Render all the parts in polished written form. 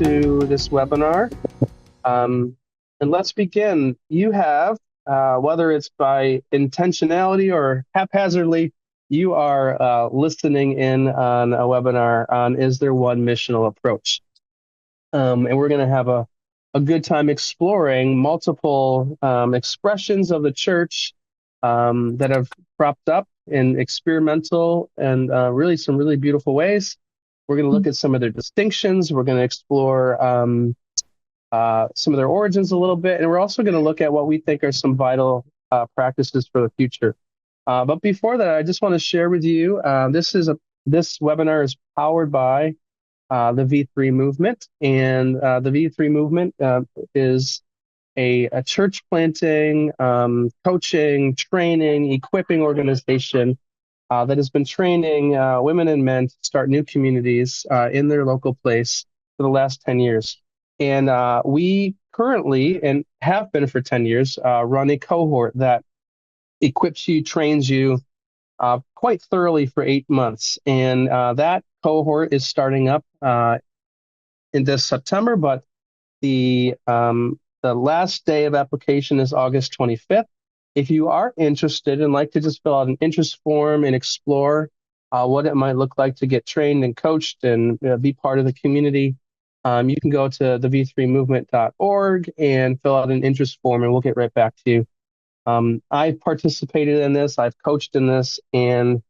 to this webinar. And let's begin. You have, whether it's by intentionality or haphazardly, you are listening in on a webinar on Is There One Missional Approach? And we're going to have a good time exploring multiple expressions of the church that have cropped up in experimental and really some really beautiful ways. We're going to look at some of their distinctions. We're going to explore some of their origins a little bit, and we're also going to look at what we think are some vital practices for the future. But before that, I just want to share with you, this webinar is powered by the V3 movement, and the V3 movement is a church planting, coaching, training, equipping organization that has been training women and men to start new communities in their local place for the last 10 years. And we currently, and have been for 10 years, run a cohort that equips you, trains you quite thoroughly for 8 months. And that cohort is starting up in this September, but the last day of application is August 25th. If you are interested and like to just fill out an interest form and explore what it might look like to get trained and coached and be part of the community, you can go to thev3movement.org and fill out an interest form, and we'll get right back to you. I've participated in this, I've coached in this, and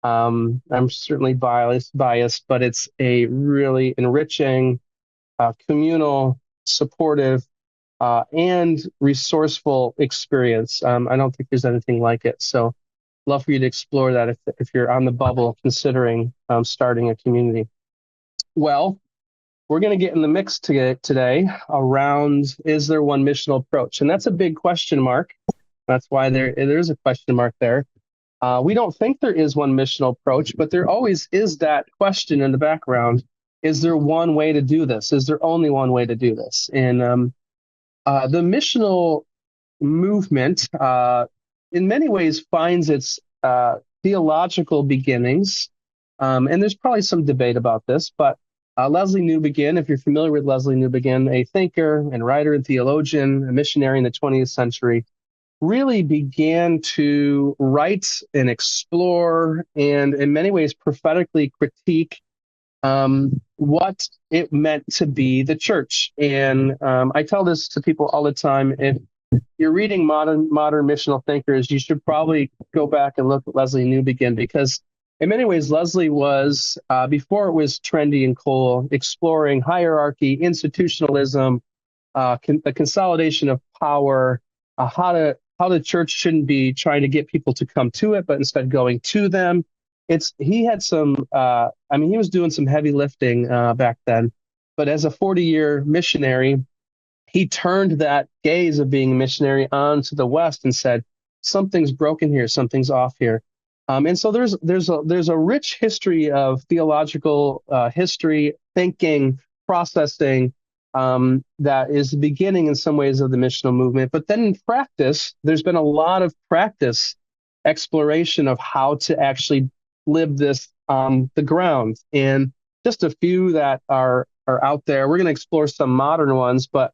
I'm certainly biased, but it's a really enriching, communal, supportive, and resourceful experience. I don't think there's anything like it. So love for you to explore that if you're on the bubble considering starting a community. Well, we're going to get in the mix today around, is there one missional approach? And that's a big question mark. That's why there's a question mark there. We don't think there is one missional approach, but there always is that question in the background. Is there one way to do this? Is there only one way to do this? And the missional movement, in many ways, finds its theological beginnings. And there's probably some debate about this, but Leslie Newbigin, if you're familiar with Leslie Newbigin, a thinker and writer and theologian, a missionary in the 20th century, really began to write and explore and in many ways prophetically critique what it meant to be the church. And I tell this to people all the time. If you're reading modern missional thinkers, you should probably go back and look at Leslie Newbigin, because in many ways, Leslie was, before it was trendy and cool, exploring hierarchy, institutionalism, the consolidation of power, how the church shouldn't be trying to get people to come to it, but instead going to them. He had some, he was doing some heavy lifting back then, but as a 40-year missionary, he turned that gaze of being a missionary onto the West and said, something's broken here, something's off here. And so there's a rich history of theological history, thinking, processing, that is the beginning in some ways of the missional movement. But then in practice, there's been a lot of practice exploration of how to actually live this on the ground. And just a few that are out there. We're going to explore some modern ones, but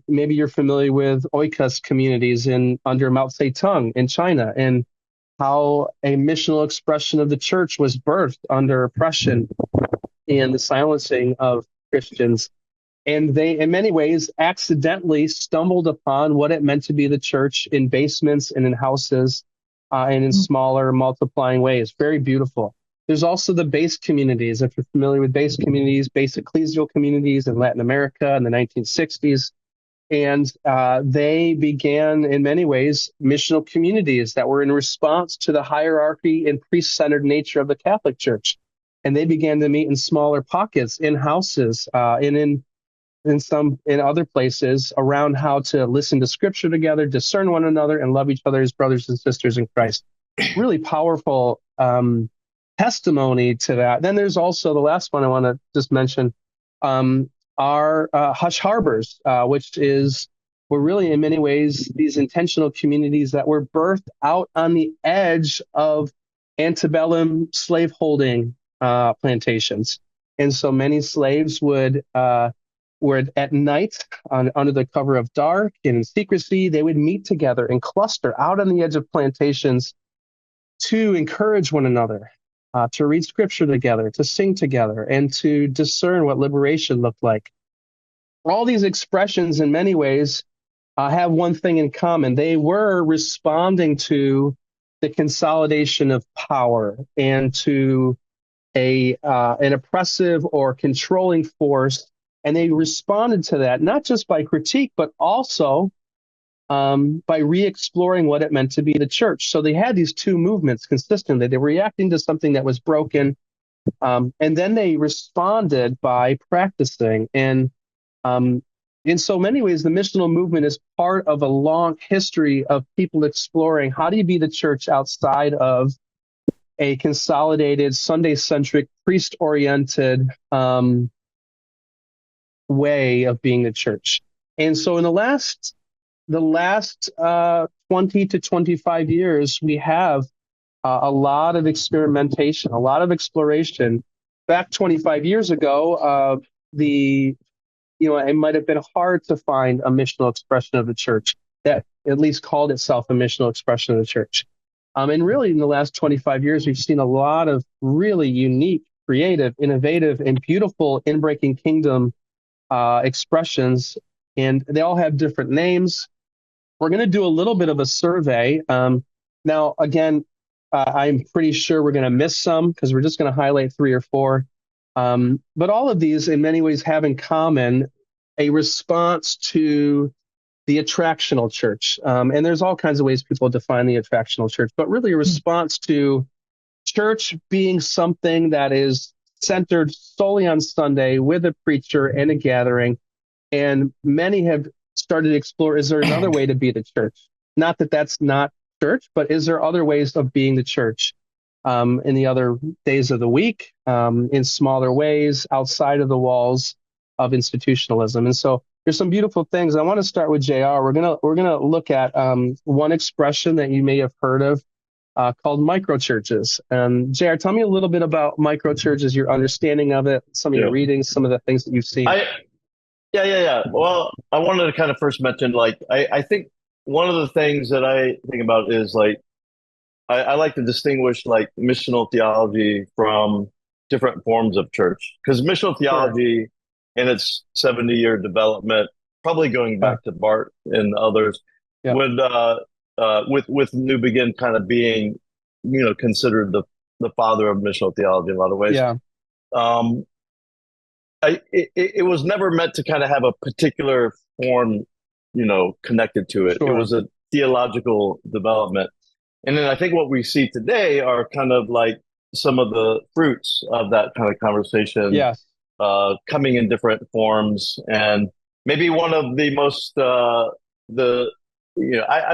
maybe you're familiar with oikos communities under Mao Zedong in China, and how a missional expression of the church was birthed under oppression and the silencing of Christians. And they, in many ways, accidentally stumbled upon what it meant to be the church in basements and in houses and in smaller, multiplying ways. Very beautiful. There's also the base communities. If you're familiar with base communities, base ecclesial communities in Latin America in the 1960s. And they began, in many ways, missional communities that were in response to the hierarchy and priest-centered nature of the Catholic Church. And they began to meet in smaller pockets, in houses, and in other places around how to listen to Scripture together, discern one another, and love each other as brothers and sisters in Christ. Really powerful testimony to that. Then there's also the last one I want to just mention. Are hush harbors, which were really in many ways these intentional communities that were birthed out on the edge of antebellum slaveholding plantations. And so many slaves would where at night, under the cover of dark and in secrecy, they would meet together and cluster out on the edge of plantations to encourage one another, to read scripture together, to sing together, and to discern what liberation looked like. All these expressions, in many ways, have one thing in common. They were responding to the consolidation of power and to an oppressive or controlling force. And they responded to that, not just by critique, but also by re-exploring what it meant to be the church. So they had these two movements consistently. They were reacting to something that was broken, and then they responded by practicing. And in so many ways, the missional movement is part of a long history of people exploring how do you be the church outside of a consolidated, Sunday-centric, priest-oriented way of being the church. And so in the last 20 to 25 years, we have a lot of experimentation, a lot of exploration. Back 25 years ago, it might have been hard to find a missional expression of the church that at least called itself a missional expression of the church. And really, in the last 25 years, we've seen a lot of really unique, creative, innovative, and beautiful in-breaking kingdom expressions, and they all have different names. We're going to do a little bit of a survey. Now, again, I'm pretty sure we're going to miss some because we're just going to highlight 3 or 4. But all of these, in many ways, have in common a response to the attractional church. And there's all kinds of ways people define the attractional church, but really a response to church being something that is centered solely on Sunday with a preacher and a gathering. And many have started to explore, is there another way to be the church? Not that that's not church, but is there other ways of being the church in the other days of the week, in smaller ways, outside of the walls of institutionalism? And so there's some beautiful things. I want to start with JR. We're gonna look at one expression that you may have heard of called microchurches. JR, tell me a little bit about microchurches, your understanding of it, some of your readings, some of the things that you've seen. Yeah. Well, I wanted to kind of first mention, I think one of the things that I think about is I like to distinguish missional theology from different forms of church, because missional theology in its 70-year development, probably going back to Bart and others, would with New Begin kind of being, considered the father of missional theology in a lot of ways. Yeah. It was never meant to kind of have a particular form, connected to it. Sure. It was a theological development. And then I think what we see today are kind of like some of the fruits of that kind of conversation. Yes. Coming in different forms. And maybe one of the most, I don't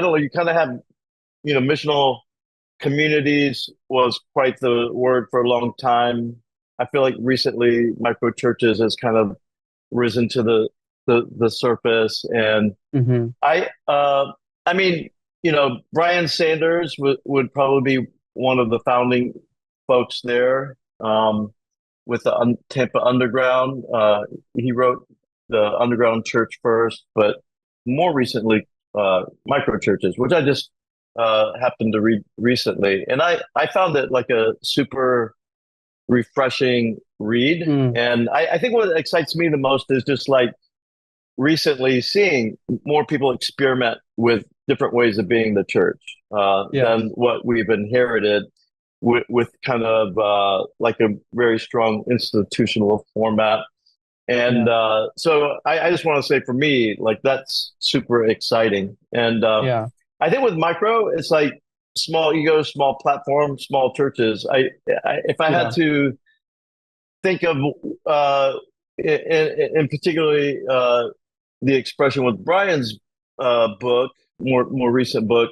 know, you kind of have, missional communities was quite the word for a long time. I feel like recently microchurches has kind of risen to the surface. And I mean, Brian Sanders would probably be one of the founding folks there. With the Tampa Underground. He wrote the Underground Church first, but more recently, microchurches, which I just happened to read recently. And I found it like a super refreshing read. And I think what excites me the most is just recently seeing more people experiment with different ways of being the church than what we've inherited with kind of a very strong institutional format. And so I just want to say, for me, that's super exciting. And I think with micro, it's small egos, small platforms, small churches. If I had to think of in particularly the expression with Brian's book, more recent book,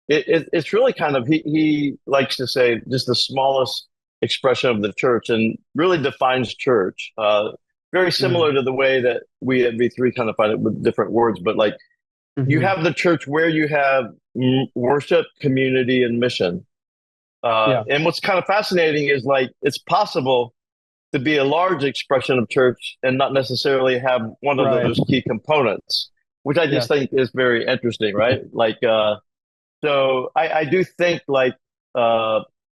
it's really kind of, he likes to say, just the smallest expression of the church, and really defines church. Very similar to the way that we at V3 kind of find it with different words, but you have the church where you have worship, community, and mission. And what's kind of fascinating is it's possible to be a large expression of church and not necessarily have one of Right. those key components, which I just Yes. think is very interesting, right? Like, so I do think like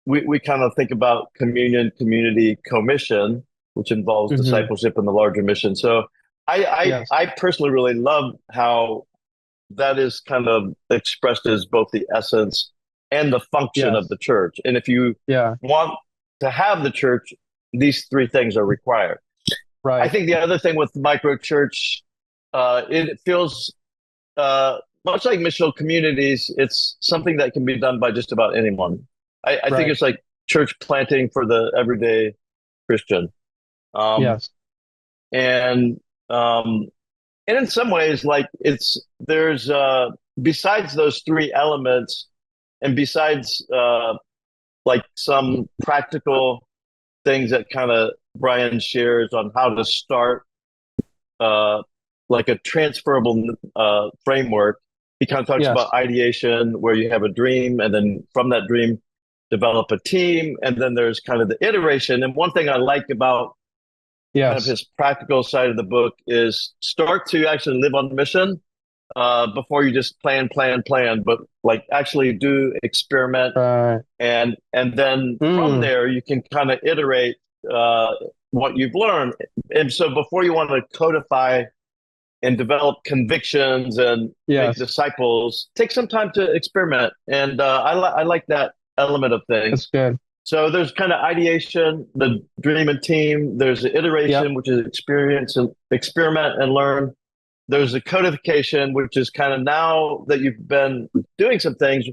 we kind of think about communion, community, commission, which involves Hmm. discipleship and the larger mission. So Yes. I personally really love how that is kind of expressed as both the essence and the function of Yes. the church. And if you Yeah. want to have the church, these three things are required. I Right. think the other thing with microchurch, it feels much like missional communities. It's something that can be done by just about anyone. I think Right. it's like church planting for the everyday Christian. Um, Yes. and um, and in some ways, like there's besides those three elements, and besides like some practical things that kind of Brian shares on how to start uh, like a transferable framework. He kind of talks Yes. about ideation, where you have a dream, and then from that dream, develop a team, and then there's kind of the iteration. And one thing I like about kind of Yes. his practical side of the book is start to actually live on the mission before you just plan, but like actually do experiment, Right. and then from Mm. there you can kind of iterate uh, what you've learned. And so before you want to codify and develop convictions and make Yes. disciples, take some time to experiment. And I like that element of That's things. good. So there's kind of ideation, the dream and team. There's the Yep. iteration, which is experience and experiment and learn. There's the codification, which is kind of now that you've been doing some things,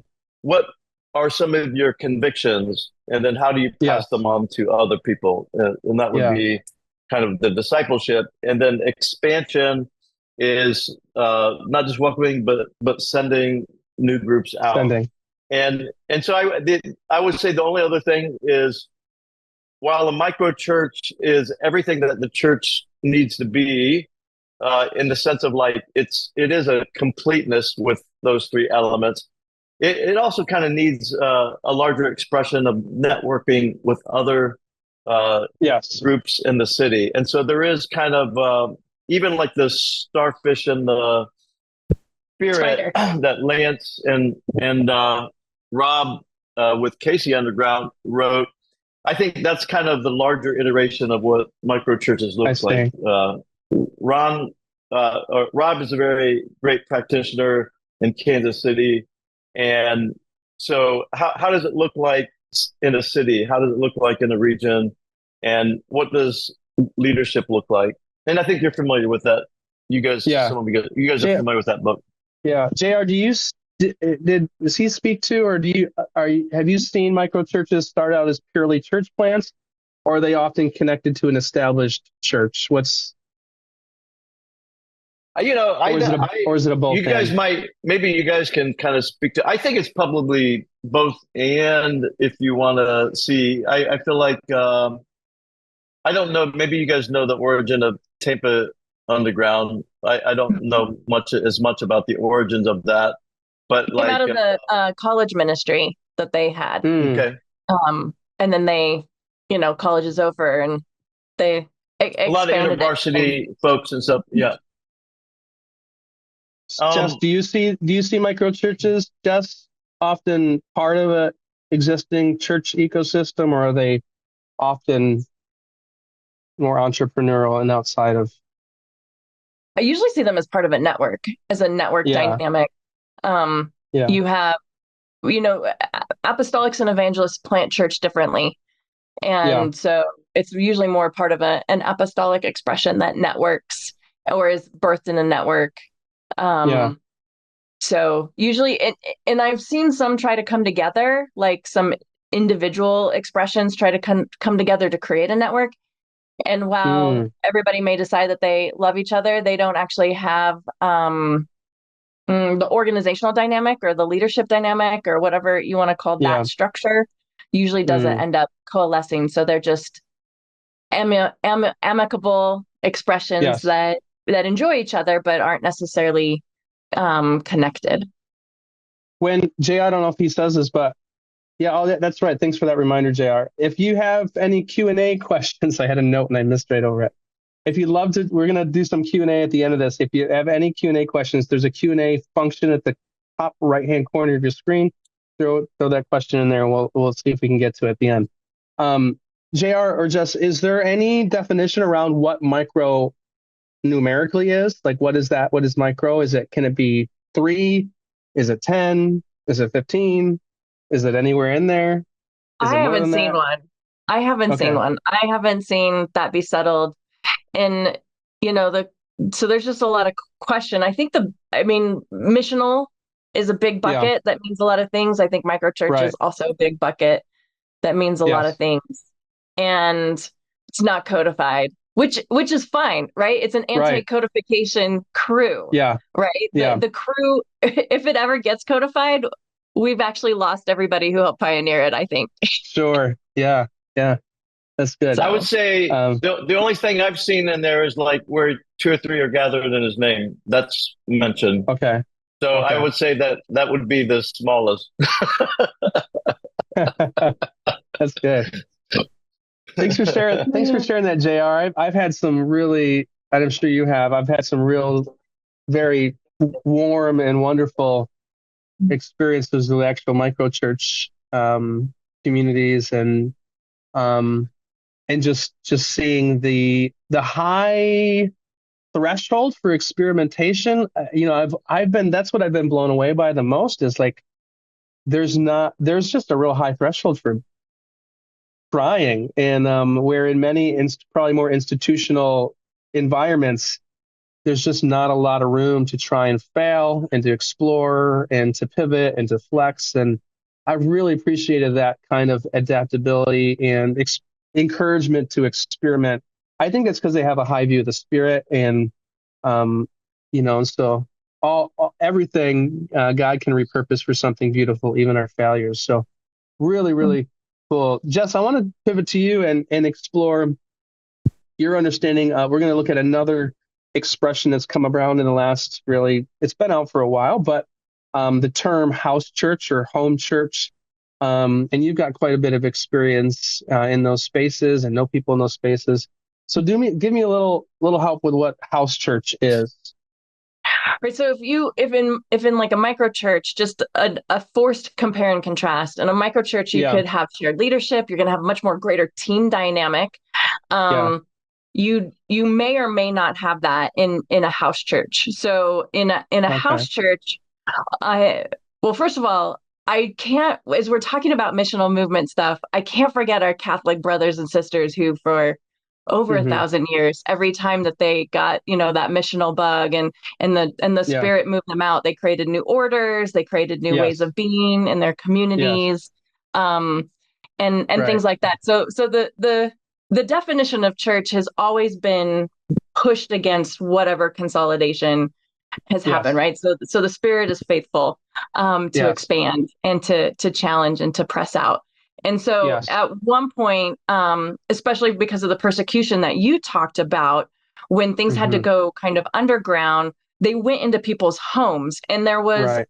what are some of your convictions? And then how do you pass Yes. them on to other people? And that would Yeah. be kind of the discipleship. And then expansion is not just welcoming, but sending new groups out. Sending. And so I would say the only other thing is while a micro church is everything that the church needs to be, in the sense of like it is a completeness with those three elements. It also kind of needs a larger expression of networking with other Yes. groups in the city, and so there is kind of even like the starfish and the spirit Spider. that Lance and Rob with Casey Underground wrote. I think that's kind of the larger iteration of what micro churches I looks like. see. Ron or Rob is a very great practitioner in Kansas City, and so how does it look like in a city? How does it look like in a region? And what does leadership look like? And I think you're familiar with that. You guys, Yeah. some of you guys are J- familiar with that book. yeah. JR, does he speak to, or have you seen micro churches start out as purely church plants, or are they often connected to an established church? You know, Or is it a both you guys and? might, maybe you guys can kind of speak to, I think it's probably both. And if you want to see, I feel like, I don't know, maybe you guys know the origin of Tampa Underground. I don't know as much about the origins of that, but Came like, out of the college ministry that they had. Mm. okay, And then they, college is over and they a lot of expanded it. intervarsity folks and stuff. Yeah. Jess, do you see micro churches, Jess, often part of a existing church ecosystem, or are they often more entrepreneurial and outside of? I usually see them as part of a network, as a network Yeah. dynamic. Yeah. You have, apostolics and evangelists plant church differently. And so it's usually more part of an apostolic expression that networks or is birthed in a network. So usually, and I've seen some try to come together, like some individual expressions try to come together to create a network. And while everybody may decide that they love each other, they don't actually have the organizational dynamic or the leadership dynamic or whatever you want to call that structure usually doesn't end up coalescing. So they're just amicable expressions that enjoy each other, but aren't necessarily connected. When Jay, I don't know if he says this, but Yeah, that's right. Thanks for that reminder, JR. If you have any Q&A questions, I had a note and I missed right over it. If you'd love to, we're going to do some Q&A at the end of this. If you have any Q&A questions, there's a Q&A function at the top right-hand corner of your screen. Throw that question in there, and we'll see if we can get to it at the end. JR or Jess, is there any definition around what micro numerically is? Like, what is that? What is micro? Can it be 3? Is it 10? Is it 15? Is it anywhere in there? Is I it more haven't than seen that? one. I haven't seen Okay. one. I haven't seen that be settled. And, so there's just a lot of question. Missional is a big Yeah. bucket that means a lot of things. I think microchurch is Right. also a big bucket that means a lot of Yes. things. And it's not codified, which is fine, right? It's an Right. anti-codification crew, Yeah. right? Yeah. The crew, if it ever gets codified, we've actually lost everybody who helped pioneer it, I think. Sure. Yeah. Yeah. That's good. I would So, say the only thing I've seen in there is like where 2 or 3 are gathered in his name. That's mentioned. okay. So I Okay. would say that would be the smallest. That's good. Thanks for sharing. Thanks for sharing that, JR. I've had some really, and I'm sure you have. I've had some real, very warm and wonderful experiences with actual microchurch communities, and just seeing the high threshold for experimentation. That's what I've been blown away by the most, is like there's just a real high threshold for trying, and where in many probably more institutional environments, there's just not a lot of room to try and fail and to explore and to pivot and to flex. And I really appreciated that kind of adaptability and encouragement to experiment. I think it's because they have a high view of the spirit, and and so everything God can repurpose for something beautiful, even our failures. So really, really cool. Jess, I want to pivot to you and explore your understanding. We're going to look at another expression that's come around in the last, it's been out for a while, but the term house church or home church. And you've got quite a bit of experience in those spaces and know people in those spaces. So give me a little help with what house church is. right. So if in like a micro church, just a forced compare and contrast. In a micro church, you could have shared leadership. You're going to have a much more greater team dynamic. You may or may not have that in a house church. So in a house church, first of all, I can't, as we're talking about missional movement stuff, I can't forget our Catholic brothers and sisters who for over 1,000 years, every time that they got, that missional bug and the spirit moved them out, they created new orders, they created new ways of being in their communities, and things like that. So the definition of church has always been pushed against whatever consolidation has happened, right? So the spirit is faithful to expand and to challenge and to press out. And so at one point, especially because of the persecution that you talked about, when things had to go kind of underground, they went into people's homes. And there was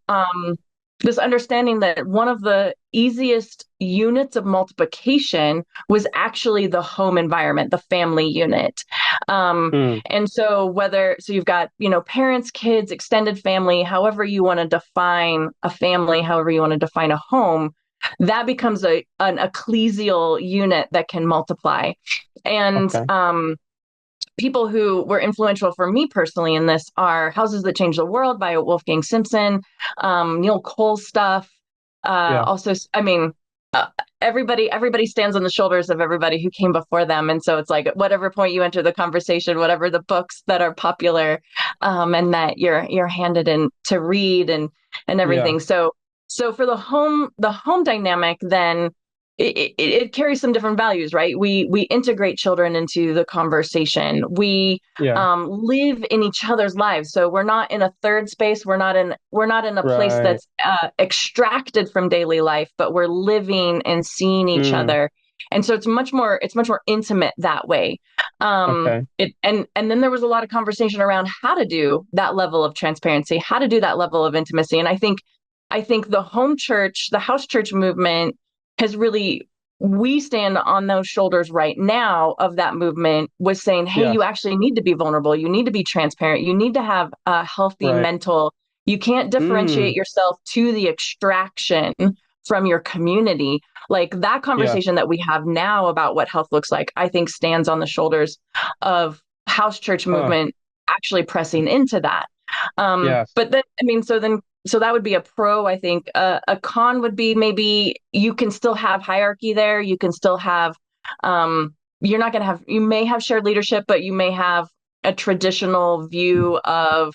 this understanding that one of the easiest units of multiplication was actually the home environment, the family unit. And so you've got, parents, kids, extended family, however you want to define a family, however you want to define a home, that becomes an ecclesial unit that can multiply. And people who were influential for me personally in this are Houses That Changed the World by Wolfgang Simpson, Neil Cole's stuff. Also, everybody stands on the shoulders of everybody who came before them. And so it's like, at whatever point you enter the conversation, whatever the books that are popular, and that you're handed in to read and everything. So for the home dynamic, then it carries some different values, right? We integrate children into the conversation. We live in each other's lives. So we're not in a third space. We're not in a place that's extracted from daily life, but we're living and seeing each other. And so it's much more intimate that way. And then there was a lot of conversation around how to do that level of transparency, how to do that level of intimacy. And I think the home church, the house church movement has really, we stand on those shoulders right now of that movement, was saying, hey, you actually need to be vulnerable. You need to be transparent. You need to have a healthy mental, you can't differentiate yourself to the extraction from your community. Like that conversation that we have now about what health looks like, I think stands on the shoulders of house church movement actually pressing into that. But then, I mean, so that would be a pro. I think a con would be maybe you can still have hierarchy there. You can still have, you're not going to have, you may have shared leadership, but you may have a traditional view of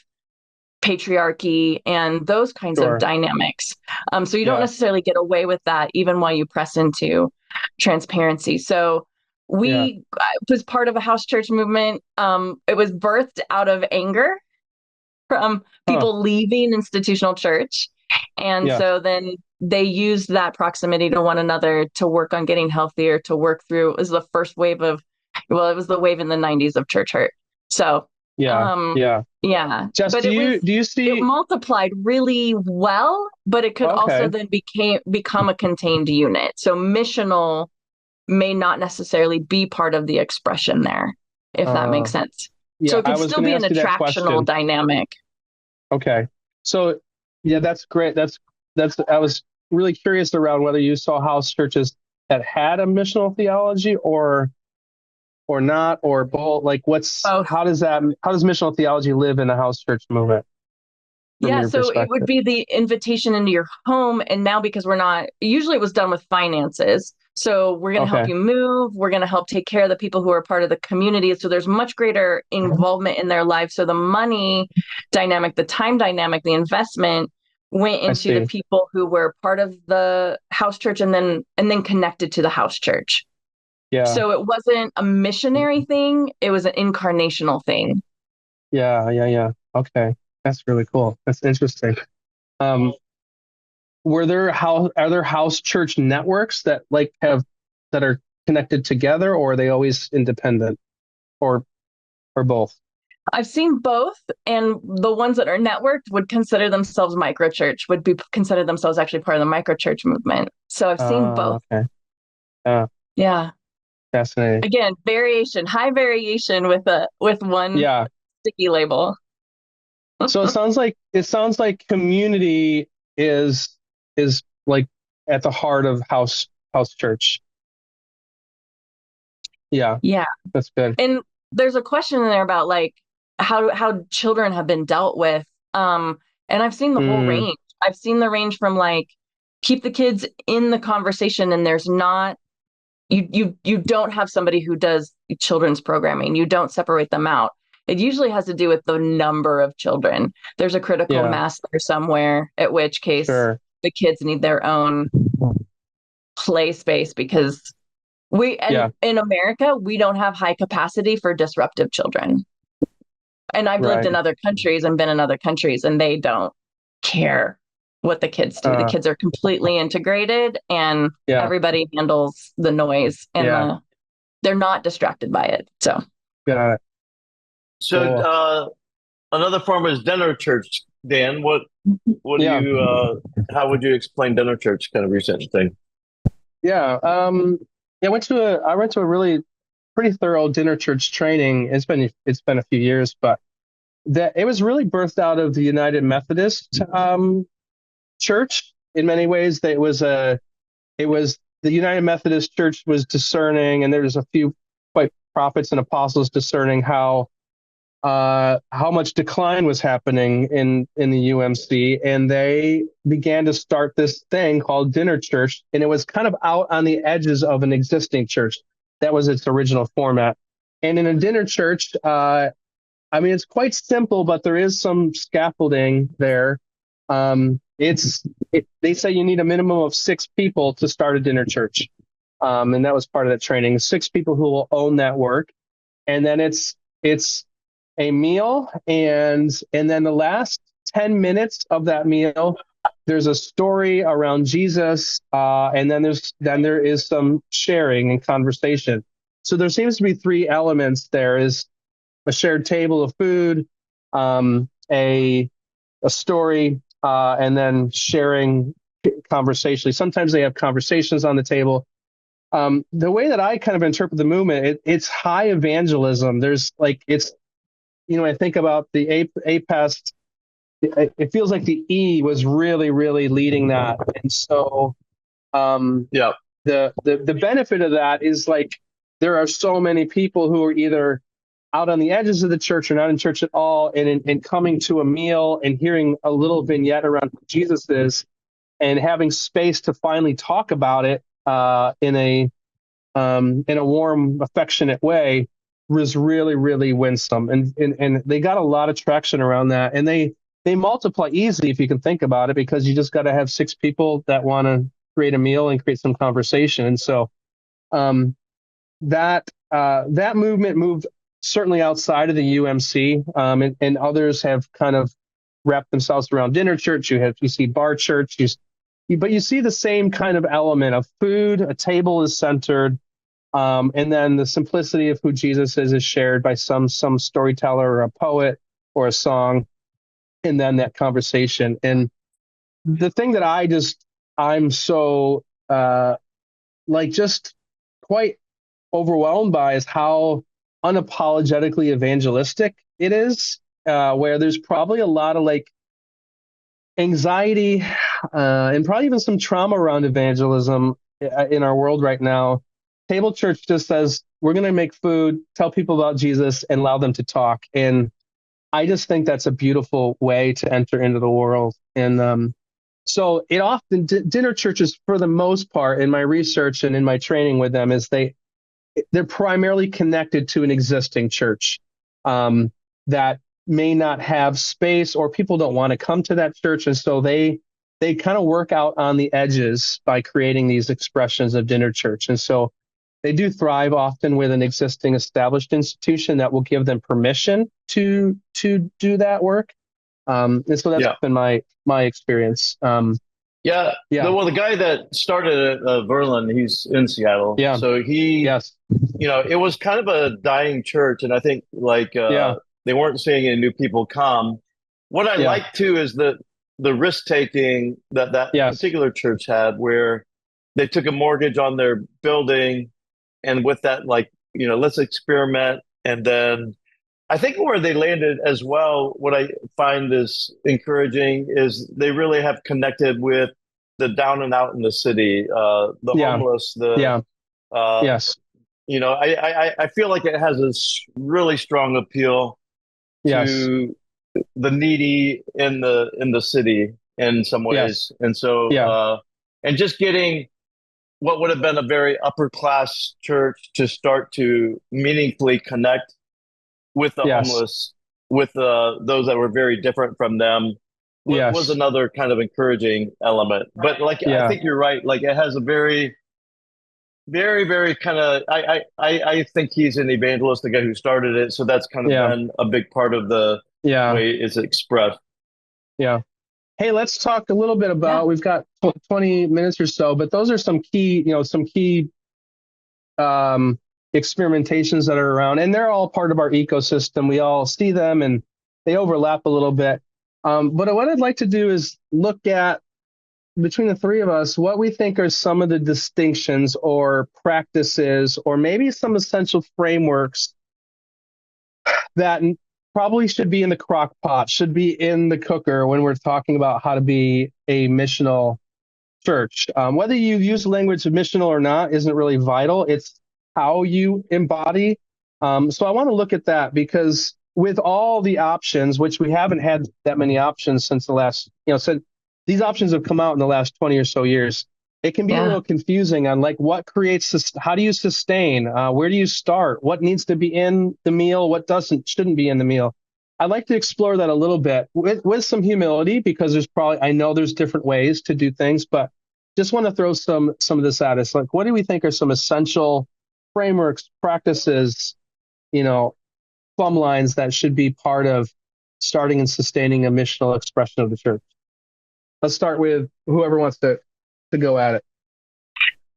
patriarchy and those kinds of dynamics. So you don't necessarily get away with that even while you press into transparency. So we was part of a house church movement. It was birthed out of anger from people leaving institutional church. And so then they used that proximity to one another to work on getting healthier, to work through. It was the first wave of, well, it was the wave in the 90s of church hurt. So yeah. Jess, but do you see it multiplied really well, but it could also then become a contained unit. So missional may not necessarily be part of the expression there, if that makes sense. So it could still be an attractional dynamic. Okay. So that's great. That's I was really curious around whether you saw house churches that had a missional theology or not, or both. Like how does missional theology live in a house church movement? So it would be the invitation into your home. And now, because usually it was done with finances. So we're going to help you move. We're going to help take care of the people who are part of the community. So there's much greater involvement in their life. So the money dynamic, the time dynamic, the investment went into the people who were part of the house church and then connected to the house church. Yeah. So it wasn't a missionary thing. It was an incarnational thing. Yeah. Okay. That's really cool. That's interesting. Are there house church networks that that are connected together, or are they always independent, or both? I've seen both, and the ones that are networked would consider themselves microchurch, would consider themselves actually part of the microchurch movement. So I've seen both. Okay. Yeah. Fascinating. Again, high variation with one sticky label. So it sounds like community is like at the heart of house church. Yeah. That's good. And there's a question in there about like how children have been dealt with. And I've seen the whole range. I've seen the range from like keep the kids in the conversation, and there's not you don't have somebody who does children's programming. You don't separate them out. It usually has to do with the number of children. There's a critical mass there somewhere, at which case the kids need their own play space, because in America, we don't have high capacity for disruptive children. And I've lived in other countries and been in other countries, and they don't care what the kids do. The kids are completely integrated, and everybody handles the noise, and they're not distracted by it. So, got it. So another form is dinner church. Dan, what do you? How would you explain dinner church? Kind of recent thing. I went to a really pretty thorough dinner church training. It's been a few years, but it was really birthed out of the United Methodist Church. In many ways, it was the United Methodist Church was discerning, and there was a few prophets and apostles discerning how much decline was happening in the UMC, and they began to start this thing called dinner church, and it was kind of out on the edges of an existing church. That was its original format. And in a dinner church, it's quite simple, but there is some scaffolding there. They say you need a minimum of 6 people to start a dinner church, and that was part of that training. 6 people who will own that work, and then it's a meal, and then the last 10 minutes of that meal, there's a story around Jesus, and then there is some sharing and conversation. So there seems to be 3 elements. There is a shared table of food, a story, and then sharing conversationally. Sometimes they have conversations on the table. The way that I kind of interpret the movement, it's high evangelism. There's like, it's, I think about the APEST, it feels like the E was really, really leading that. And so Yeah. the benefit of that is like, there are so many people who are either out on the edges of the church or not in church at all, and coming to a meal and hearing a little vignette around who Jesus is, and having space to finally talk about it in a warm, affectionate way was really, really winsome. And they got a lot of traction around that. And they multiply easily if you can think about it, because you just got to have 6 people that want to create a meal and create some conversation. And so that movement moved certainly outside of the UMC, and others have kind of wrapped themselves around dinner church. You see bar church, but you see the same kind of element of food. A table is centered, and then the simplicity of who Jesus is shared by some storyteller or a poet or a song, and then that conversation. And the thing that I'm so just quite overwhelmed by is how unapologetically evangelistic it is, where there's probably a lot of like anxiety and probably even some trauma around evangelism in our world right now. Table church just says, we're going to make food, tell people about Jesus, and allow them to talk. And I just think that's a beautiful way to enter into the world. And so it often, dinner churches, for the most part, in my research and in my training with them, is they're primarily connected to an existing church that may not have space, or people don't want to come to that church. And so they kind of work out on the edges by creating these expressions of dinner church. And so they do thrive often with an existing established institution that will give them permission to do that work. And so that's been my experience. Yeah. The guy that started at Verlin, he's in Seattle. Yeah. So it was kind of a dying church. And I think they weren't seeing any new people come. What I like too is the risk taking that particular church had, where they took a mortgage on their building, and with that, let's experiment. And then I think where they landed as well, what I find is encouraging is they really have connected with the down and out in the city, the homeless, yes. I feel like it has a really strong appeal to the needy in the city in some ways. And so, and just getting what would have been a very upper class church to start to meaningfully connect with the homeless, with those that were very different from them, was another kind of encouraging element. But I think you're right. Like, it has a very, very, very kind of, I think he's an evangelist, the guy who started it. So that's kind of been a big part of the way it's expressed. Yeah. Hey, let's talk a little bit about, we've got 20 minutes or so, but those are some key experimentations that are around, and they're all part of our ecosystem. We all see them and they overlap a little bit. But what I'd like to do is look at, between the 3 of us, what we think are some of the distinctions or practices, or maybe some essential frameworks that probably should be in the crock pot, should be in the cooker when we're talking about how to be a missional church. Whether you use the language of missional or not isn't really vital. It's how you embody. So I want to look at that, because with all the options, which we haven't had that many options since the last, since these options have come out in the last 20 or so years, it can be a little confusing on what creates, how do you sustain, where do you start, what needs to be in the meal, what shouldn't be in the meal. I'd like to explore that a little bit with some humility, because I know there's different ways to do things, but just want to throw some of this at us. What do we think are some essential frameworks, practices, plumb lines that should be part of starting and sustaining a missional expression of the church? Let's start with whoever wants to go at it.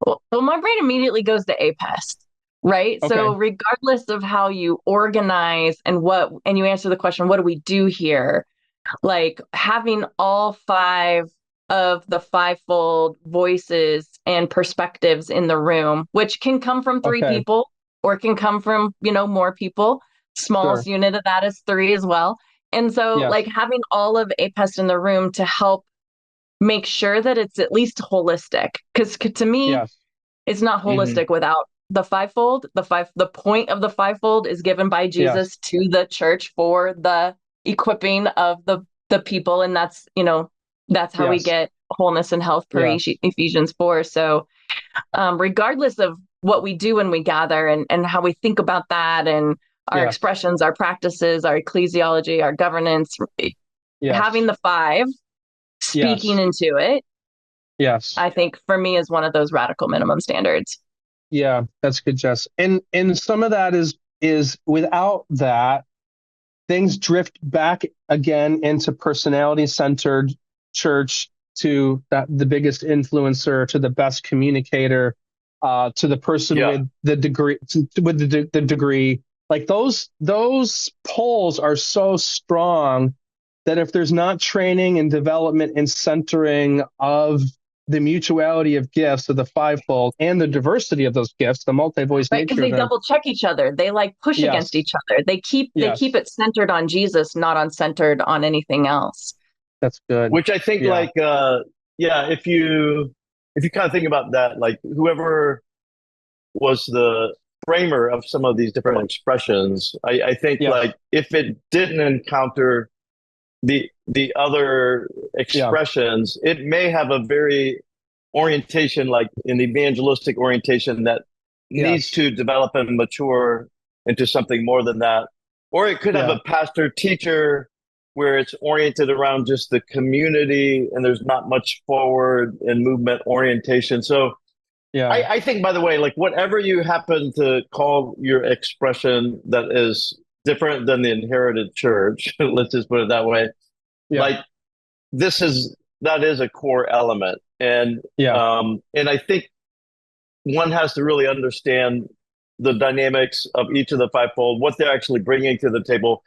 Well, my brain immediately goes to APEST, right? Okay. So regardless of how you organize and you answer the question, what do we do here? Having all 5 of the fivefold voices and perspectives in the room, which can come from three people or can come from, more people. Smallest unit of that is three as well. And so like having all of APEST in the room to help make sure that it's at least holistic. Because to me, it's not holistic without the fivefold. The point of the fivefold is given by Jesus to the church for the equipping of the people. And that's, that's how we get wholeness and health per Ephesians 4. So regardless of what we do when we gather and how we think about that and our expressions, our practices, our ecclesiology, our governance, having the five, speaking into it, I think for me is one of those radical minimum standards. Yeah, that's good, Jess. And some of that is without that, things drift back again into personality-centered church, to the biggest influencer, to the best communicator, to the person with the degree, with the degree. Like those poles are so strong that if there's not training and development and centering of the mutuality of gifts of the fivefold and the diversity of those gifts, the multi-voice nature, because they double check each other. They like push against each other. They keep it centered on Jesus, not centered on anything else. That's good. Which I think if you kind of think about that, like whoever was the framer of some of these different expressions, I think like if it didn't encounter the other expressions, it may have a very orientation, like an evangelistic orientation that needs to develop and mature into something more than that. Or it could have a pastor teacher where it's oriented around just the community and there's not much forward and movement orientation. So I think, by the way, like whatever you happen to call your expression that is different than the inherited church, let's just put it that way. Like that is a core element. And I think one has to really understand the dynamics of each of the fivefold, what they're actually bringing to the table,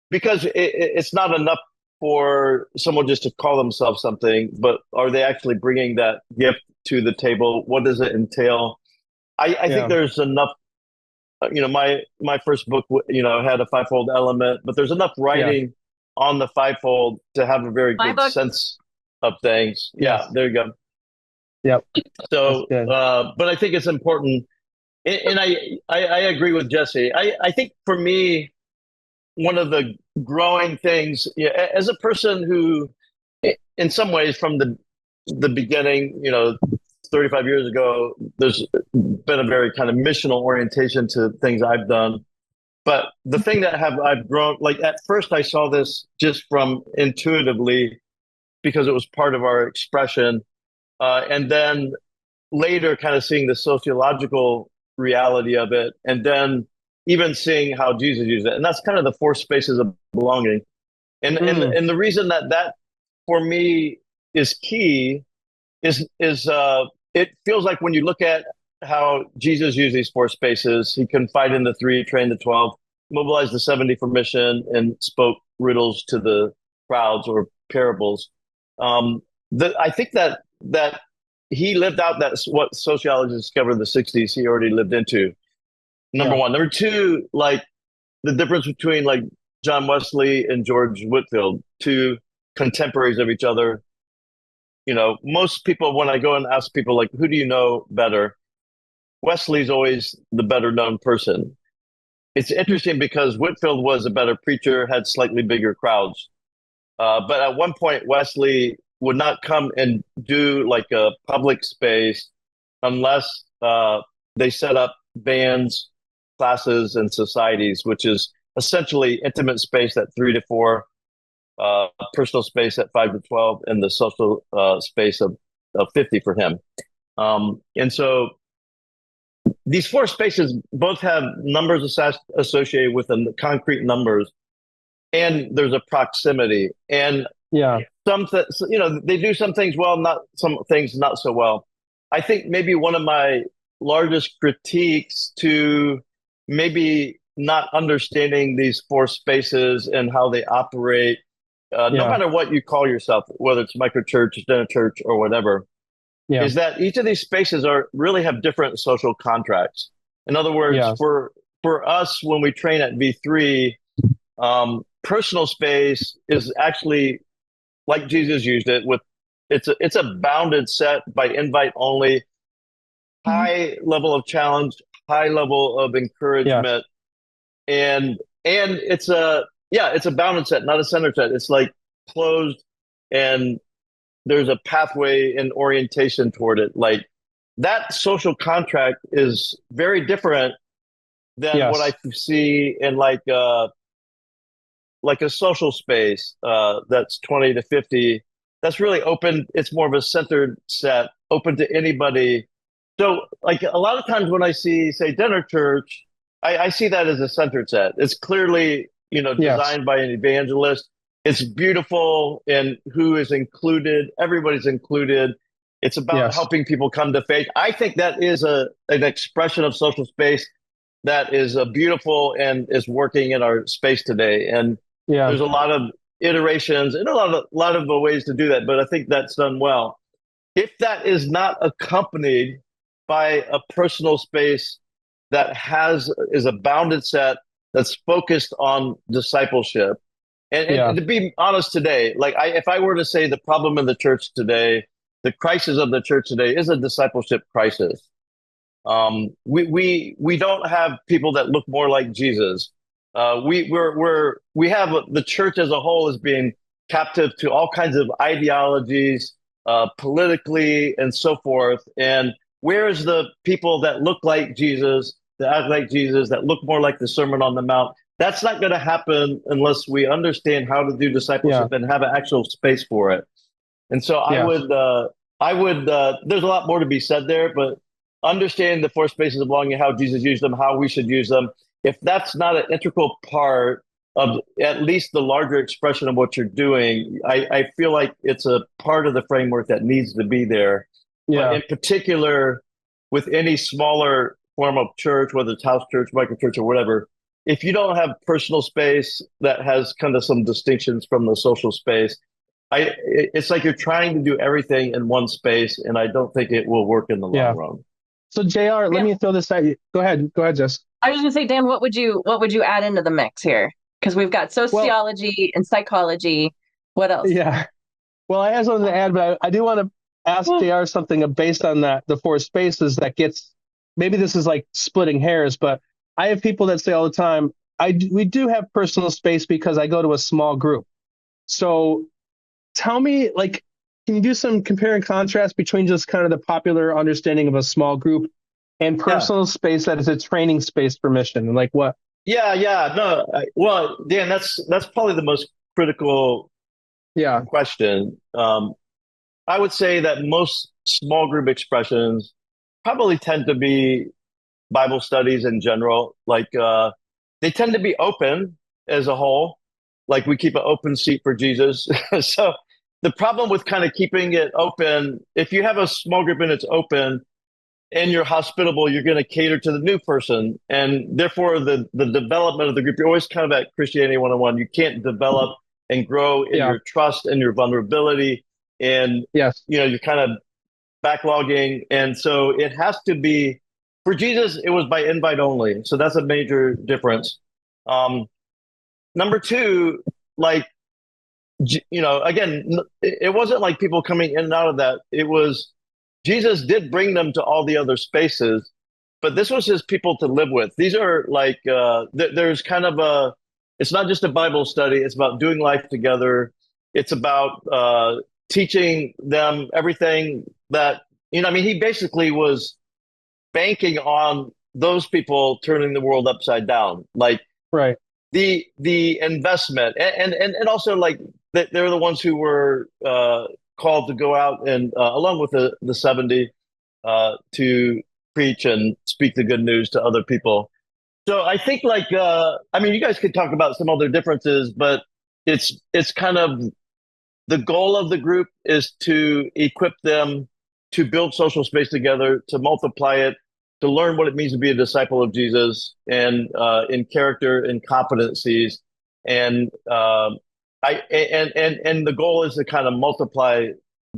because it's not enough for someone just to call themselves something, but are they actually bringing that gift to the table? What does it entail? I think there's enough, my first book, had a fivefold element, but there's enough writing on the fivefold to have a very good sense of things. Yeah, there you go. Yep. So, but I think it's important. And I agree with Jessie. I think for me, one of the growing things, as a person who, in some ways, from the beginning, 35 years ago, there's been a very kind of missional orientation to things I've done. But the thing that I've grown, like at first I saw this just from intuitively because it was part of our expression. And then later kind of seeing the sociological reality of it, and then even seeing how Jesus used it. And that's kind of the four spaces of belonging. And the reason that for me is key is it feels like when you look at how Jesus used these four spaces, he confided in the three, trained the 12, mobilized the 70 for mission, and spoke riddles to the crowds or parables. I think that he lived out what sociologists discovered in the 60s he already lived into. Number one. Number two, like the difference between like John Wesley and George Whitefield, two contemporaries of each other. Most people, when I go and ask people, like, who do you know better? Wesley's always the better known person. It's interesting because Whitefield was a better preacher, had slightly bigger crowds. But at one point, Wesley would not come and do like a public space unless they set up bands, classes, and societies, which is essentially intimate space at 3 to 4, personal space at 5 to 12, and the social space of 50 for him. And so these four spaces both have numbers associated with them, concrete numbers, and there's a proximity. And they do some things well, not some things not so well. I think maybe one of my largest critiques to maybe not understanding these four spaces and how they operate no matter what you call yourself, whether it's microchurch, dinner church, or whatever, is that each of these spaces really have different social contracts. In other words, for us, when we train at V3, personal space is actually like Jesus used it with it's a bounded set by invite only, high level of challenge, high level of encouragement, and it's a bounded set, not a center set. It's like closed, and there's a pathway and orientation toward it. Like that social contract is very different than what I see in like a social space that's 20 to 50. That's really open. It's more of a centered set, open to anybody. So like a lot of times when I see, say, dinner church, I see that as a centered set. It's clearly, designed by an evangelist. It's beautiful in who is included. Everybody's included. It's about helping people come to faith. I think that is an expression of social space that is beautiful and is working in our space today. And there's a lot of iterations and a lot of ways to do that, but I think that's done well. If that is not accompanied by a personal space that is a bounded set that's focused on discipleship, and to be honest today, like if I were to say the problem in the church today, the crisis of the church today is a discipleship crisis. We don't have people that look more like Jesus. We have the church as a whole is being captive to all kinds of ideologies, politically and so forth. And where's the people that look like Jesus, that act like Jesus, that look more like the Sermon on the Mount? That's not going to happen unless we understand how to do discipleship and have an actual space for it. And so I would, there's a lot more to be said there, but understand the four spaces of belonging, how Jesus used them, how we should use them. If that's not an integral part of at least the larger expression of what you're doing, I feel like it's a part of the framework that needs to be there. But in particular, with any smaller form of church, whether it's house church, microchurch, or whatever, if you don't have personal space that has kind of some distinctions from the social space, it's like you're trying to do everything in one space, and I don't think it will work in the long run. So JR, let me throw this at you. Go ahead, Jess. I was going to say, Dan, what would you add into the mix here? Because we've got sociology and psychology. What else? Yeah. Well, I have something to add, but I do want to ask JR something based on the four spaces that gets, maybe this is like splitting hairs, but I have people that say all the time, we do have personal space because I go to a small group. So tell me, like, can you do some compare and contrast between just kind of the popular understanding of a small group and personal space that is a training space for mission? And like what? No. Well, Dan, that's probably the most critical question. I would say that most small group expressions probably tend to be Bible studies in general. Like they tend to be open as a whole. Like we keep an open seat for Jesus. So the problem with kind of keeping it open, if you have a small group and it's open and you're hospitable, you're going to cater to the new person. And therefore the development of the group, you're always kind of at Christianity 101. You can't develop and grow in your trust and your vulnerability. And, you're kind of backlogging. And so it has to be, for Jesus, it was by invite only. So that's a major difference. Number two, like, again, it wasn't like people coming in and out of that. It was, Jesus did bring them to all the other spaces, but this was his people to live with. These are like, there's kind of it's not just a Bible study. It's about doing life together. It's about teaching them everything that, he basically was banking on those people turning the world upside down. Like, the investment and also like they're the ones who were called to go out and along with the 70 to preach and speak the good news to other people. So I think like you guys could talk about some other differences, but it's kind of the goal of the group is to equip them to build social space together, to multiply it, to learn what it means to be a disciple of Jesus and in character and competencies. And And the goal is to kind of multiply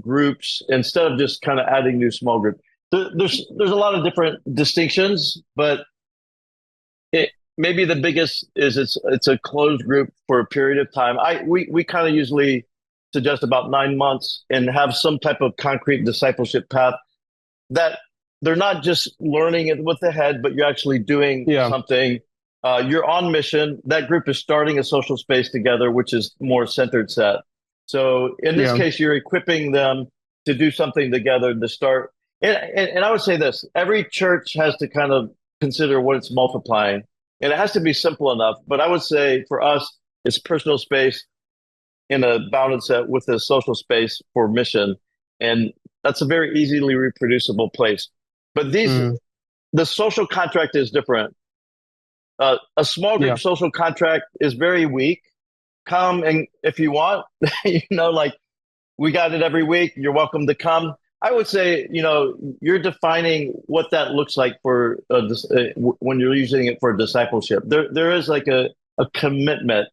groups instead of just kind of adding new small groups. There's a lot of different distinctions, but maybe the biggest is it's a closed group for a period of time. We kind of usually suggest about 9 months and have some type of concrete discipleship path that they're not just learning it with the head, but you're actually doing something. You're on mission. That group is starting a social space together, which is more centered set. So in this case, you're equipping them to do something together to start. And I would say this, every church has to kind of consider what it's multiplying. And it has to be simple enough. But I would say for us, it's personal space in a bounded set with a social space for mission. And that's a very easily reproducible place. But the social contract is different. A small group social contract is very weak. Come and if you want, like we got it every week. You're welcome to come. I would say, you're defining what that looks like for when you're using it for discipleship. There is like a commitment,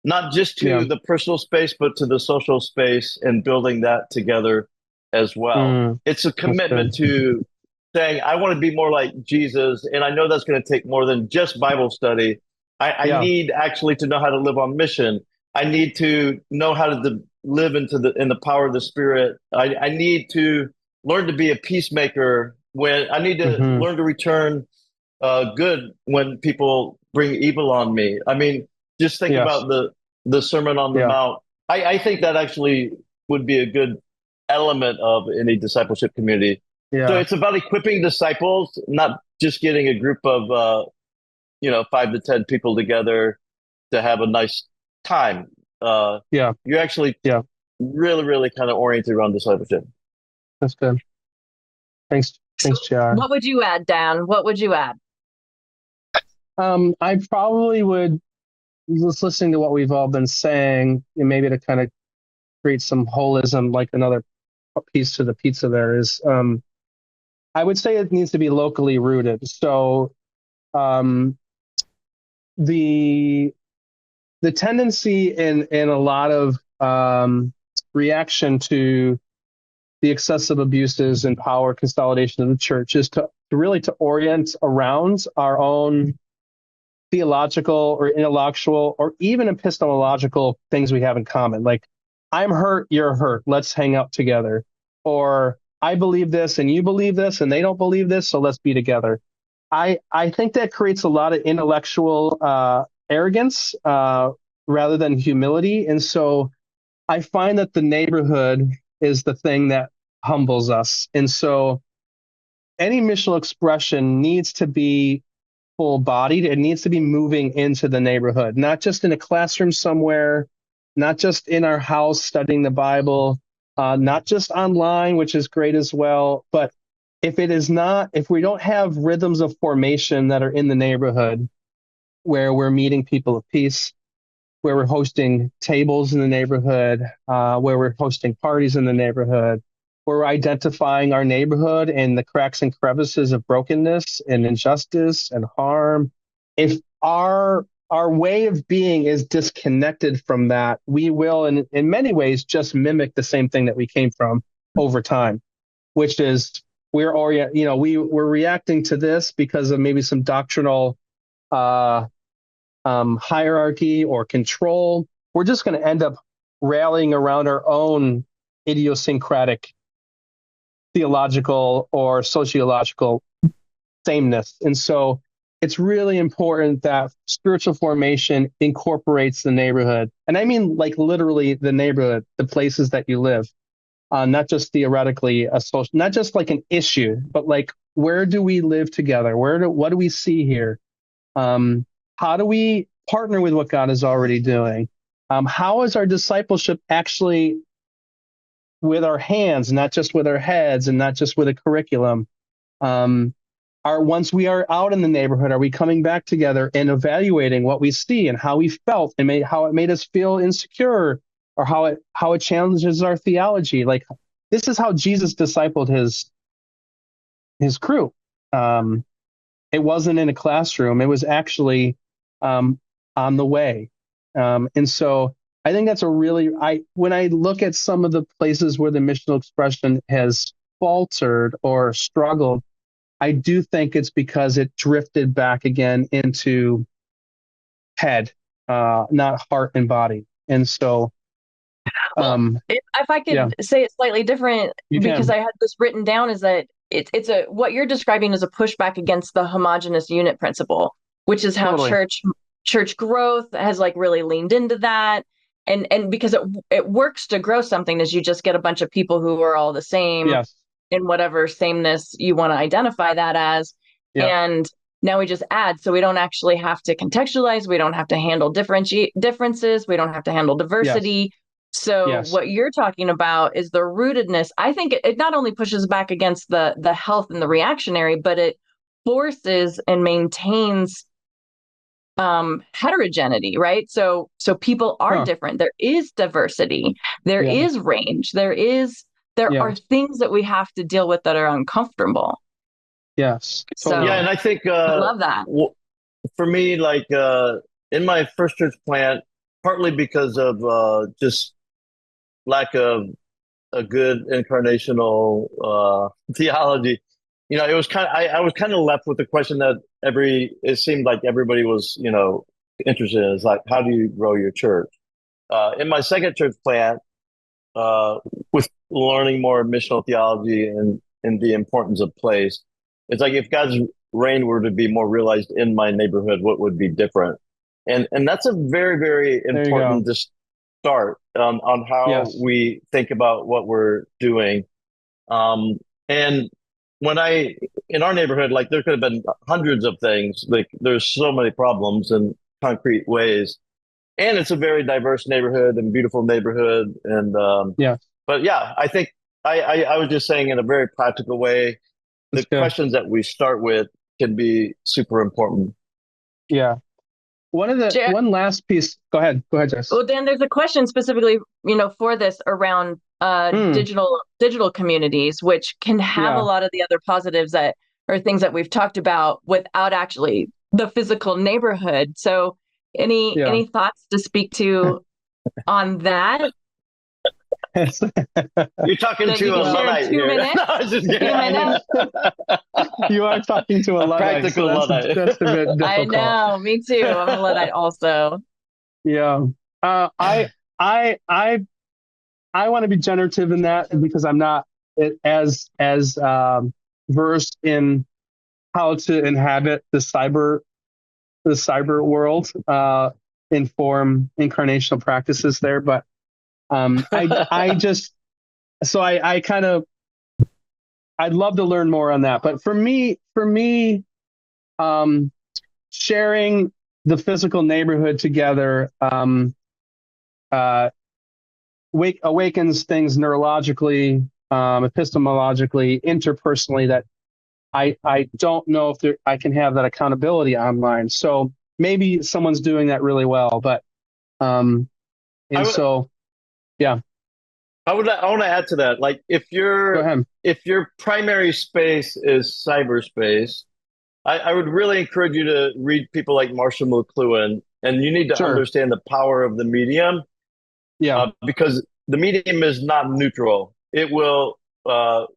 not just to the personal space, but to the social space and building that together as well. It's a commitment to saying, I want to be more like Jesus. And I know that's going to take more than just Bible study. I need actually to know how to live on mission. I need to know how to live in the power of the Spirit. I need to learn to be a peacemaker when I need to learn to return good when people bring evil on me. I mean, just think about the Sermon on the Mount. I think that actually would be a good element of any discipleship community. So it's about equipping disciples, not just getting a group of 5 to 10 people together to have a nice time. You're actually really, really kind of oriented around discipleship. That's good. Thanks, JR. What would you add, Dan? What would you add? I probably would, just listening to what we've all been saying, and maybe to kind of create some holism, like another piece to the pizza there is, I would say it needs to be locally rooted. So the tendency in a lot of reaction to the excessive abuses and power consolidation of the church is to really to orient around our own theological or intellectual or even epistemological things we have in common. Like, I'm hurt, you're hurt, let's hang out together. Or I believe this and you believe this and they don't believe this, so let's be together. I think that creates a lot of intellectual arrogance rather than humility. And so I find that the neighborhood is the thing that humbles us. And so any missional expression needs to be full-bodied. It needs to be moving into the neighborhood, not just in a classroom somewhere, not just in our house studying the Bible, not just online, which is great as well. But if we don't have rhythms of formation that are in the neighborhood where we're meeting people of peace, where we're hosting tables in the neighborhood, where we're hosting parties in the neighborhood, where we're identifying our neighborhood and the cracks and crevices of brokenness and injustice and harm. If our way of being is disconnected from that, we will, in many ways, just mimic the same thing that we came from over time, which is we're reacting to this because of maybe some doctrinal hierarchy or control. We're just going to end up rallying around our own idiosyncratic theological or sociological sameness. And so it's really important that spiritual formation incorporates the neighborhood. And I mean, like, literally the neighborhood, the places that you live, not just theoretically not just like an issue, but like, where do we live together? What do we see here? How do we partner with what God is already doing? How is our discipleship actually with our hands, not just with our heads and not just with a curriculum? Once we are out in the neighborhood, are we coming back together and evaluating what we see and how we felt and how it made us feel insecure, or how it challenges our theology? Like, this is how Jesus discipled his crew. It wasn't in a classroom. It was actually on the way. And so I think that's a really, when I look at some of the places where the missional expression has faltered or struggled, I do think it's because it drifted back again into head, not heart and body. And so, if I could yeah, say it slightly different, you because can. I had this written down, is that it's a what you're describing is a pushback against the homogenous unit principle, which is how Totally. church growth has like really leaned into that. And because it works to grow something is you just get a bunch of people who are all the same Yes. in whatever sameness you want to identify that as. Yeah. And now we just add, so we don't actually have to contextualize, we don't have to handle differences, we don't have to handle diversity. Yes. So Yes. what you're talking about is the rootedness. I think it not only pushes back against the health and the reactionary, but it forces and maintains heterogeneity, right? So people are different. There is diversity. There is range. There are things that we have to deal with that are uncomfortable. Yes. So Yeah, and I think I love that. For me, like in my first church plant, partly because of just lack of a good incarnational theology, it was I was kind of left with the question that it seemed like everybody was, interested in, is like, how do you grow your church? In my second church plant, with learning more missional theology and the importance of place, it's like if God's reign were to be more realized in my neighborhood, what would be different? And that's a very, very important to start on how we think about what we're doing. And in our neighborhood, like there could have been hundreds of things. Like there's so many problems in concrete ways. And it's a very diverse neighborhood and beautiful neighborhood. And but yeah, I think I was just saying in a very practical way, the questions that we start with can be super important. Yeah. One last piece. Go ahead, Jess. Well, Dan, there's a question specifically, for this around digital communities, which can have a lot of the other positives that are things that we've talked about without actually the physical neighborhood. So any thoughts to speak to on that? You're talking to a Luddite here. No, I was just kidding. You are talking to a Luddite. Practical Luddite. That's a bit difficult. I know, me too. I'm a Luddite also. Yeah. I want to be generative in that because I'm not as versed in how to inhabit the cyber world, inform incarnational practices there. But I'd love to learn more on that. But for me, sharing the physical neighborhood together awakens things neurologically, epistemologically, interpersonally that I don't know if I can have that accountability online. So maybe someone's doing that really well, but yeah. I want to add to that. Like if your primary space is cyberspace, I would really encourage you to read people like Marshall McLuhan, and you need to understand the power of the medium. Yeah. Because the medium is not neutral. It will, and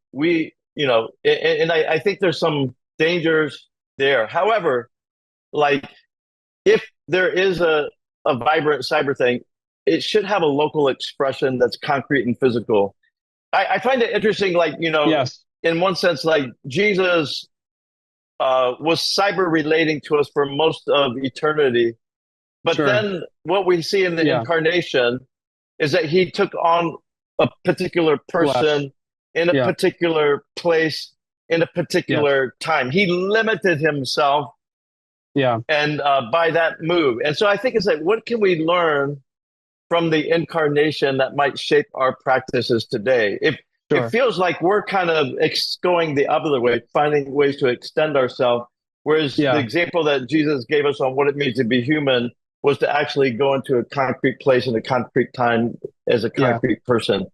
I think there's some dangers there. However, like if there is a vibrant cyber thing, it should have a local expression that's concrete and physical. I find it interesting, like, in one sense, like Jesus was cyber relating to us for most of eternity. But then what we see in the incarnation is that he took on a particular person in a particular place in a particular time. He limited himself. Yeah. And by that move. And so I think it's like, what can we learn from the incarnation that might shape our practices today? It feels like we're kind of going the other way, finding ways to extend ourselves. Whereas the example that Jesus gave us on what it means to be human was to actually go into a concrete place in a concrete time as a concrete person.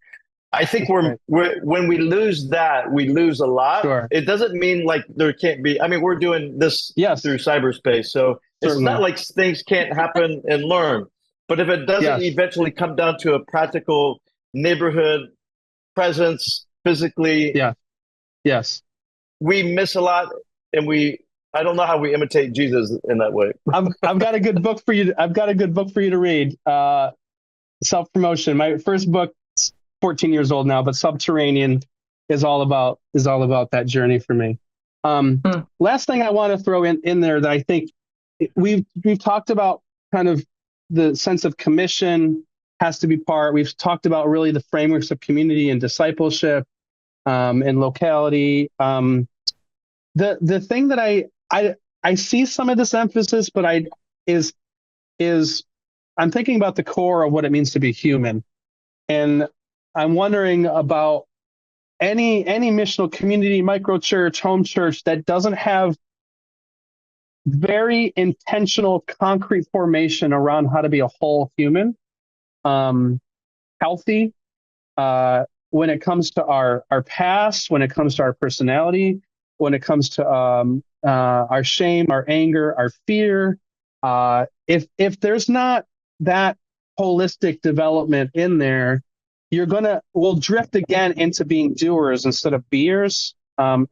I think when we lose that, we lose a lot. It doesn't mean like there can't be. I mean, we're doing this through cyberspace, so it's not like things can't happen and learn. But if it doesn't Yes. eventually come down to a practical neighborhood presence physically, Yeah. Yes. we miss a lot, and I don't know how we imitate Jesus in that way. I've got a good book for you. I've got a good book for you to read. Self-promotion. My first book, 14 years old now, but Subterranean is all about that journey for me. Last thing I want to throw in there that I think we've talked about, kind of the sense of commission has to be part. We've talked about really the frameworks of community and discipleship, and locality. The thing that I see some of this emphasis, but I'm thinking about the core of what it means to be human. And I'm wondering about any missional community, microchurch, home church that doesn't have very intentional, concrete formation around how to be a whole human, healthy, when it comes to our past, when it comes to our personality, when it comes to our shame, our anger, our fear. If there's not that holistic development in there, we'll drift again into being doers instead of beers. My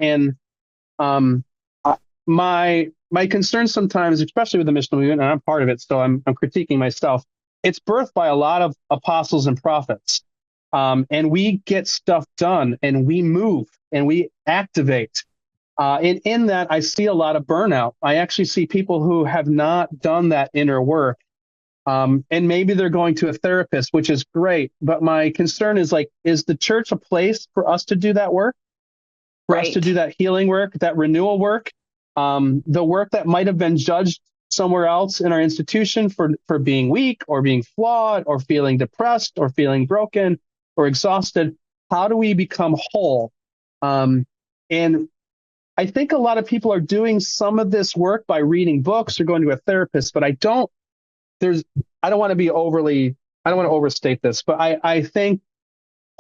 concern sometimes, especially with the missional movement, and I'm part of it, so I'm critiquing myself. It's birthed by a lot of apostles and prophets, and we get stuff done, and we move, and we activate. And in that, I see a lot of burnout. I actually see people who have not done that inner work. And maybe they're going to a therapist, which is great. But my concern is is the church a place for us to do that work? For us to do that healing work, that renewal work, the work that might have been judged somewhere else in our institution for being weak or being flawed or feeling depressed or feeling broken or exhausted. How do we become whole? And I think a lot of people are doing some of this work by reading books or going to a therapist, but I don't want to overstate this, but I think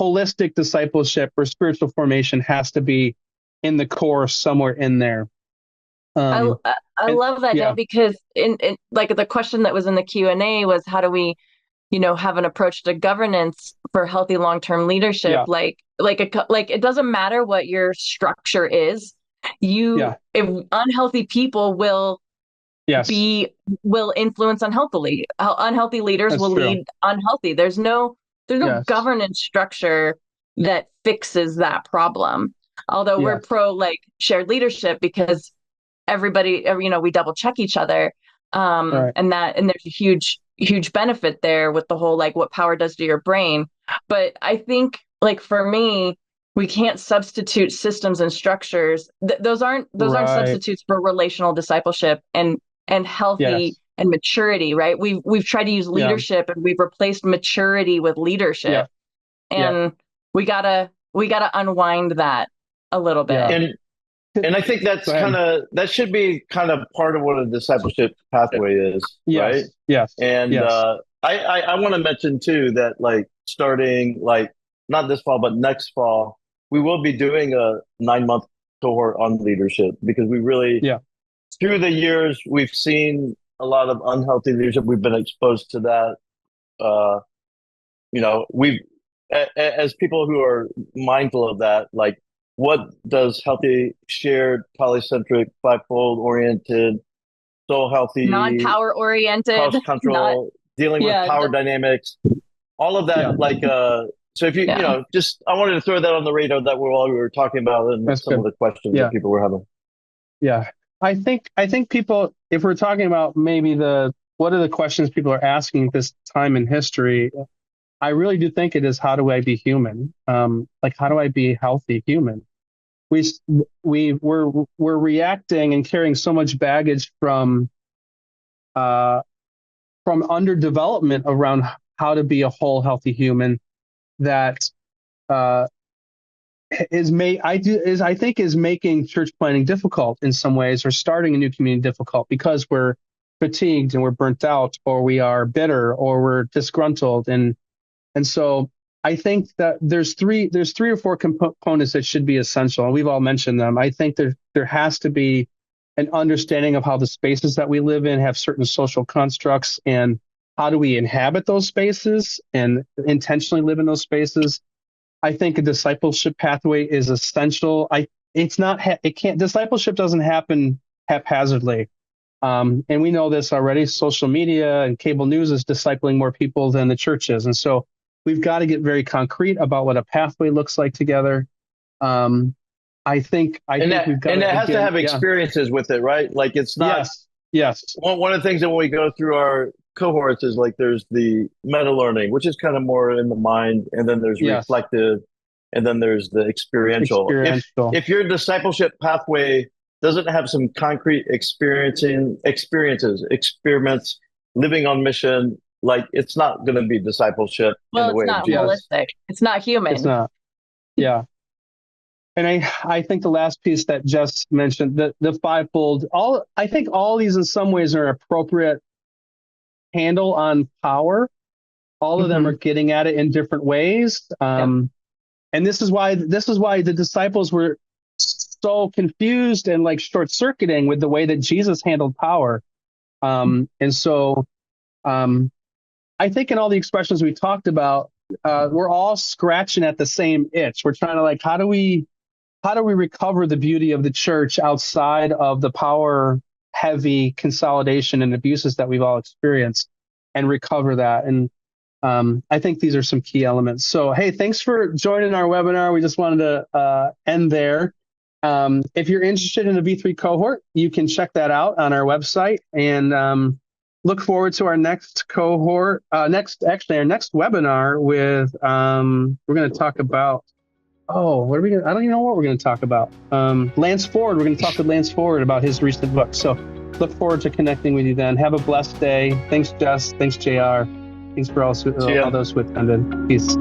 holistic discipleship or spiritual formation has to be in the core somewhere in there. I love that, Dale, because in like the question that was in the Q&A was, how do we, have an approach to governance for healthy long-term leadership? Yeah. Like it doesn't matter what your structure is. If unhealthy people will influence unhealthily. Unhealthy leaders will lead unhealthy. There's no governance structure that fixes that problem. Although we're pro shared leadership because everybody, we double check each other. And there's a huge benefit there with the whole, what power does to your brain. But I think for me, we can't substitute systems and structures. Those aren't substitutes for relational discipleship and healthy and maturity, right? We've tried to use leadership and we've replaced maturity with leadership. And we gotta unwind that a little bit. And I think that should be kind of part of what a discipleship pathway is, right? Yes. And I want to mention too that starting not this fall but next fall, we will be doing a 9-month cohort on leadership, because we really through the years we've seen a lot of unhealthy leadership. We've been exposed to that. We've as people who are mindful of that, what does healthy, shared, polycentric, fivefold oriented, soul healthy, non-power oriented, cross control, dealing with power dynamics, all of that. So if I wanted to throw that on the radar that we were talking about and some of the questions that people were having. Yeah, I think people, if we're talking about maybe what are the questions people are asking at this time in history, I really do think it is, how do I be human? How do I be healthy human? We're reacting and carrying so much baggage from underdevelopment around how to be a whole healthy human that I think is making church planning difficult in some ways, or starting a new community difficult, because we're fatigued and we're burnt out, or we are bitter, or we're disgruntled, and so I think that there's three or four components that should be essential, and we've all mentioned them. I think there has to be an understanding of how the spaces that we live in have certain social constructs and how do we inhabit those spaces and intentionally live in those spaces? I think a discipleship pathway is essential. Discipleship doesn't happen haphazardly. And we know this already. Social media and cable news is discipling more people than the church is. And so we've got to get very concrete about what a pathway looks like together. I think we've got and it has to have experiences with it, right? Like it's not. Yes. One of the things that when we go through our cohorts is like there's the meta learning, which is kind of more in the mind, and then there's reflective, and then there's the experiential. If your discipleship pathway doesn't have some concrete experiments, living on mission, like it's not going to be discipleship. Well, it's not holistic. It's not human. It's not. Yeah. And I think the last piece that Jess mentioned, the fivefold, I think all these in some ways are appropriate handle on power. All of them are getting at it in different ways. And this is why the disciples were so confused and like short-circuiting with the way that Jesus handled power. And so I think in all the expressions we talked about, we're all scratching at the same itch. We're trying to like, how do we recover the beauty of the church outside of the power heavy consolidation and abuses that we've all experienced and recover that? And I think these are some key elements. So, hey, thanks for joining our webinar. We just wanted to end there. If you're interested in a V3 cohort, you can check that out on our website, and look forward to our next cohort, our next webinar with, we're going to talk about, I don't even know what we're going to talk about. Lance Ford, we're going to talk with Lance Ford about his recent book. So look forward to connecting with you then. Have a blessed day. Thanks, Jess. Thanks, JR. Thanks for all those who attended. Peace.